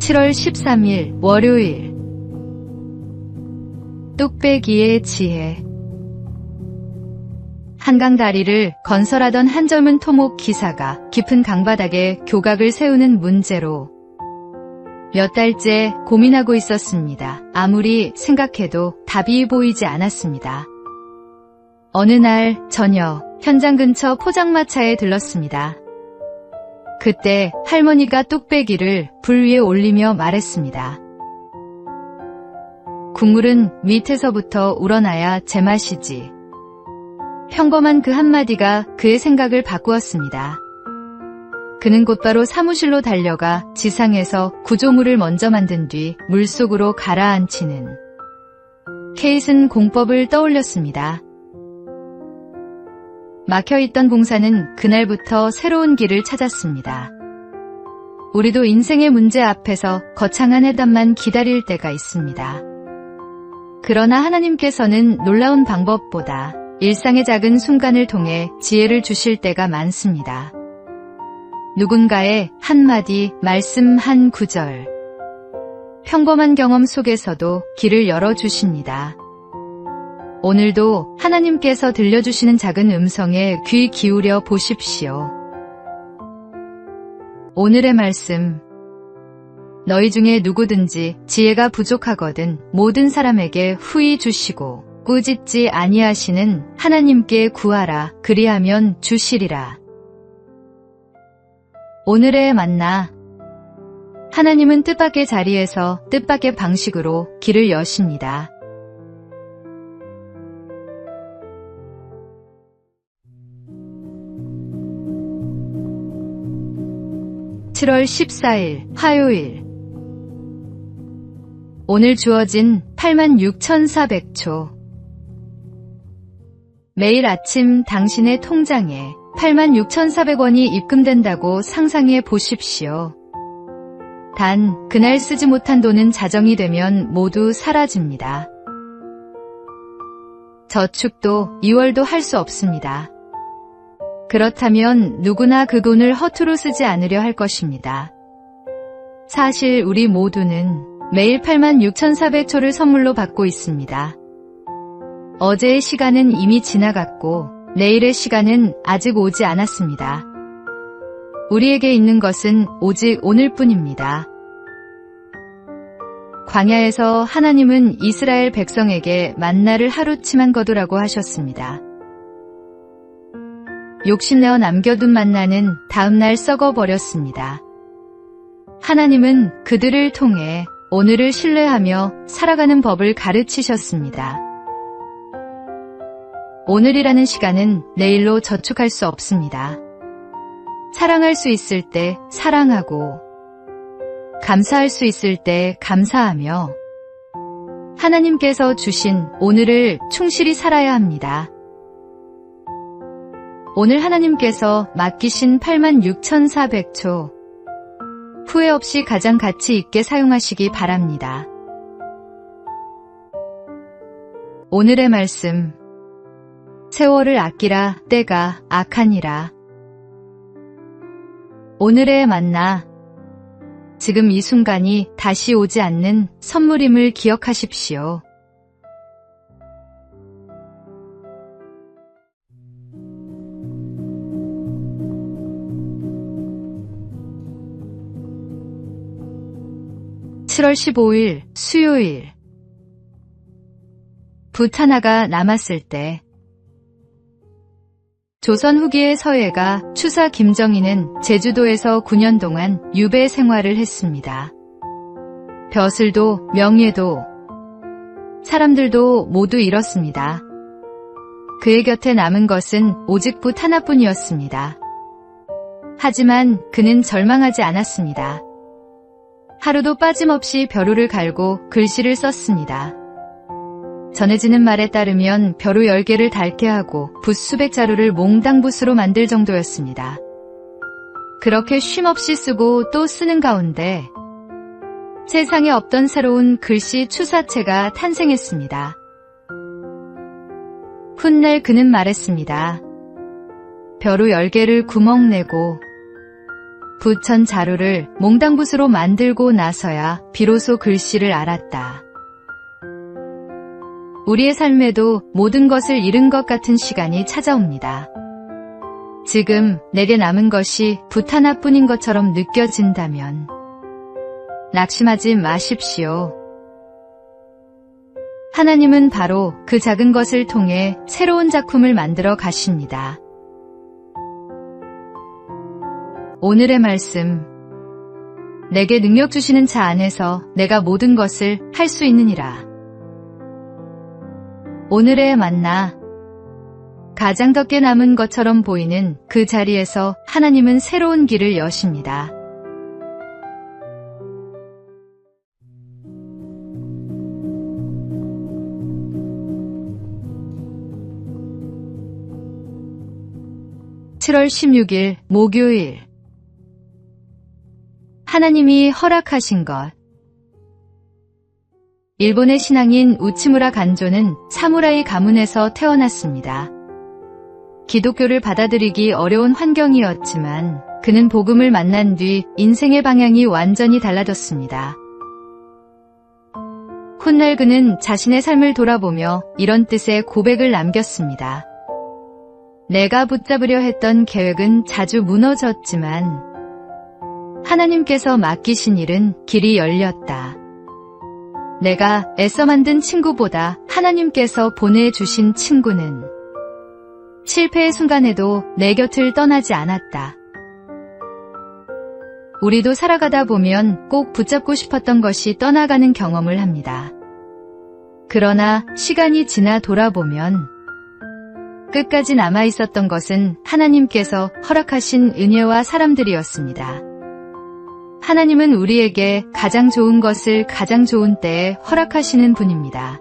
7월 13일 월요일. 뚝배기의 지혜. 한강 다리를 건설하던 한 젊은 토목 기사가 깊은 강바닥에 교각을 세우는 문제로 몇 달째 고민하고 있었습니다. 아무리 생각해도 답이 보이지 않았습니다. 어느 날 저녁, 현장 근처 포장마차에 들렀습니다. 그때 할머니가 뚝배기를 불 위에 올리며 말했습니다. 국물은 밑에서부터 우러나야 제맛이지. 평범한 그 한마디가 그의 생각을 바꾸었습니다. 그는 곧바로 사무실로 달려가 지상에서 구조물을 먼저 만든 뒤 물속으로 가라앉히는 케이슨 공법을 떠올렸습니다. 막혀있던 봉사는 그날부터 새로운 길을 찾았습니다. 우리도 인생의 문제 앞에서 거창한 해답만 기다릴 때가 있습니다. 그러나 하나님께서는 놀라운 방법보다 일상의 작은 순간을 통해 지혜를 주실 때가 많습니다. 누군가의 한마디, 말씀 한 구절, 평범한 경험 속에서도 길을 열어주십니다. 오늘도 하나님께서 들려주시는 작은 음성에 귀 기울여 보십시오. 오늘의 말씀. 너희 중에 누구든지 지혜가 부족하거든 모든 사람에게 후히 주시고 꾸짖지 아니하시는 하나님께 구하라. 그리하면 주시리라. 오늘의 만나. 하나님은 뜻밖의 자리에서 뜻밖의 방식으로 길을 여십니다. (7월 14일) 화요일. 오늘 주어진 86,400초. 매일 아침 당신의 통장에 86,400원이 입금된다고 상상해 보십시오. 단, 그날 쓰지 못한 돈은 자정이 되면 모두 사라집니다. 저축도 2월도 할 수 없습니다. 그렇다면 누구나 그 돈을 허투루 쓰지 않으려 할 것입니다. 사실 우리 모두는 매일 86,400초를 선물로 받고 있습니다. 어제의 시간은 이미 지나갔고 내일의 시간은 아직 오지 않았습니다. 우리에게 있는 것은 오직 오늘뿐입니다. 광야에서 하나님은 이스라엘 백성에게 만나를 하루치만 거두라고 하셨습니다. 욕심내어 남겨둔 만나는 다음날 썩어버렸습니다. 하나님은 그들을 통해 오늘을 신뢰하며 살아가는 법을 가르치셨습니다. 오늘이라는 시간은 내일로 저축할 수 없습니다. 사랑할 수 있을 때 사랑하고 감사할 수 있을 때 감사하며 하나님께서 주신 오늘을 충실히 살아야 합니다. 오늘 하나님께서 맡기신 86,400초 후회 없이 가장 가치 있게 사용하시기 바랍니다. 오늘의 말씀. 세월을 아끼라. 때가 악하니라. 오늘의 만나. 지금 이 순간이 다시 오지 않는 선물임을 기억하십시오. (7월 15일) 수요일. 붓 하나가 남았을 때. 조선 후기의 서예가 추사 김정희는 제주도에서 9년 동안 유배 생활을 했습니다. 벼슬도 명예도 사람들도 모두 잃었습니다. 그의 곁에 남은 것은 오직 붓 하나뿐이었습니다. 하지만 그는 절망하지 않았습니다. 하루도 빠짐없이 벼루를 갈고 글씨를 썼습니다. 전해지는 말에 따르면 벼루 10개를 닳게 하고 붓 수백 자루를 몽당붓으로 만들 정도였습니다. 그렇게 쉼없이 쓰고 또 쓰는 가운데 세상에 없던 새로운 글씨 추사체가 탄생했습니다. 훗날 그는 말했습니다. 벼루 10개를 구멍내고 부천 자루를 몽당붓으로 만들고 나서야 비로소 글씨를 알았다. 우리의 삶에도 모든 것을 잃은 것 같은 시간이 찾아옵니다. 지금 내게 남은 것이 붓 하나뿐인 것처럼 느껴진다면 낙심하지 마십시오. 하나님은 바로 그 작은 것을 통해 새로운 작품을 만들어 가십니다. 오늘의 말씀. 내게 능력 주시는 자 안에서 내가 모든 것을 할 수 있느니라. 오늘의 만나. 가장 적게 남은 것처럼 보이는 그 자리에서 하나님은 새로운 길을 여십니다. (7월 16일) 목요일. 하나님이 허락하신 것. 일본의 신앙인 우치무라 간조는 사무라이 가문에서 태어났습니다. 기독교를 받아들이기 어려운 환경이었지만 그는 복음을 만난 뒤 인생의 방향이 완전히 달라졌습니다. 훗날 그는 자신의 삶을 돌아보며 이런 뜻의 고백을 남겼습니다. 내가 붙잡으려 했던 계획은 자주 무너졌지만 하나님께서 맡기신 일은 길이 열렸다. 내가 애써 만든 친구보다 하나님께서 보내주신 친구는 실패의 순간에도 내 곁을 떠나지 않았다. 우리도 살아가다 보면 꼭 붙잡고 싶었던 것이 떠나가는 경험을 합니다. 그러나 시간이 지나 돌아보면 끝까지 남아있었던 것은 하나님께서 허락하신 은혜와 사람들이었습니다. 하나님은 우리에게 가장 좋은 것을 가장 좋은 때에 허락하시는 분입니다.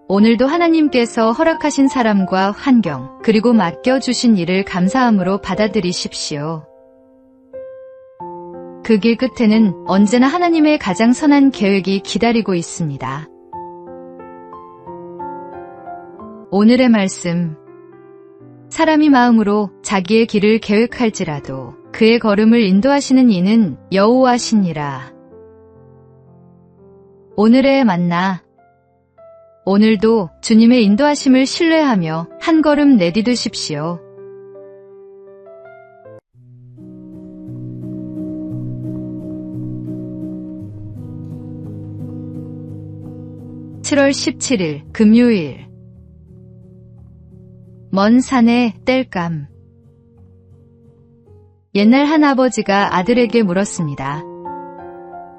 오늘도 하나님께서 허락하신 사람과 환경, 그리고 맡겨주신 일을 감사함으로 받아들이십시오. 그 길 끝에는 언제나 하나님의 가장 선한 계획이 기다리고 있습니다. 오늘의 말씀. 사람이 마음으로 자기의 길을 계획할지라도 그의 걸음을 인도하시는 이는 여호와시니라. 오늘의 만나. 오늘도 주님의 인도하심을 신뢰하며 한 걸음 내디디십시오. (7월 17일) 금요일. 먼 산의 땔감. 옛날 한 아버지가 아들에게 물었습니다.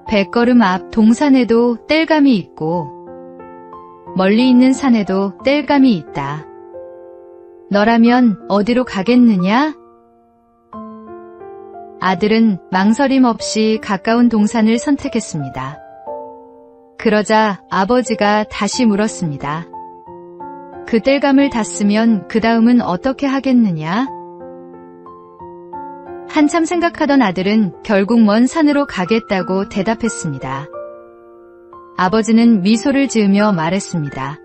100걸음 앞 동산에도 땔감이 있고 멀리 있는 산에도 땔감이 있다. 너라면 어디로 가겠느냐? 아들은 망설임 없이 가까운 동산을 선택했습니다. 그러자 아버지가 다시 물었습니다. 그 땔감을 땄으면 그 다음은 어떻게 하겠느냐? 한참 생각하던 아들은 결국 먼 산으로 가겠다고 대답했습니다. 아버지는 미소를 지으며 말했습니다.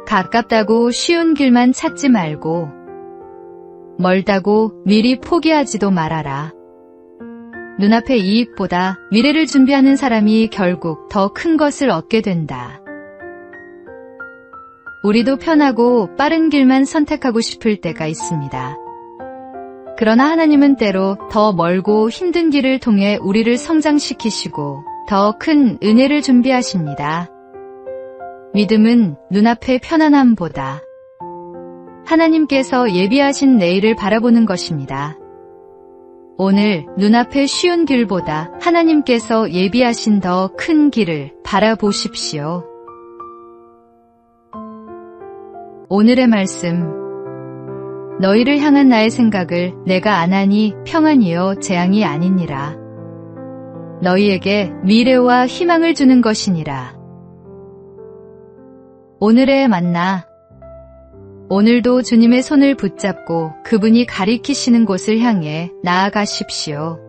가깝다고 쉬운 길만 찾지 말고 멀다고 미리 포기하지도 말아라. 눈앞의 이익보다 미래를 준비하는 사람이 결국 더 큰 것을 얻게 된다. 우리도 편하고 빠른 길만 선택하고 싶을 때가 있습니다. 그러나 하나님은 때로 더 멀고 힘든 길을 통해 우리를 성장시키시고 더 큰 은혜를 준비하십니다. 믿음은 눈앞의 편안함보다 하나님께서 예비하신 내일을 바라보는 것입니다. 오늘 눈앞의 쉬운 길보다 하나님께서 예비하신 더 큰 길을 바라보십시오. 오늘의 말씀. 너희를 향한 나의 생각을 내가 아나니 평안이요 재앙이 아니니라. 너희에게 미래와 희망을 주는 것이니라. 오늘의 만나. 오늘도 주님의 손을 붙잡고 그분이 가리키시는 곳을 향해 나아가십시오.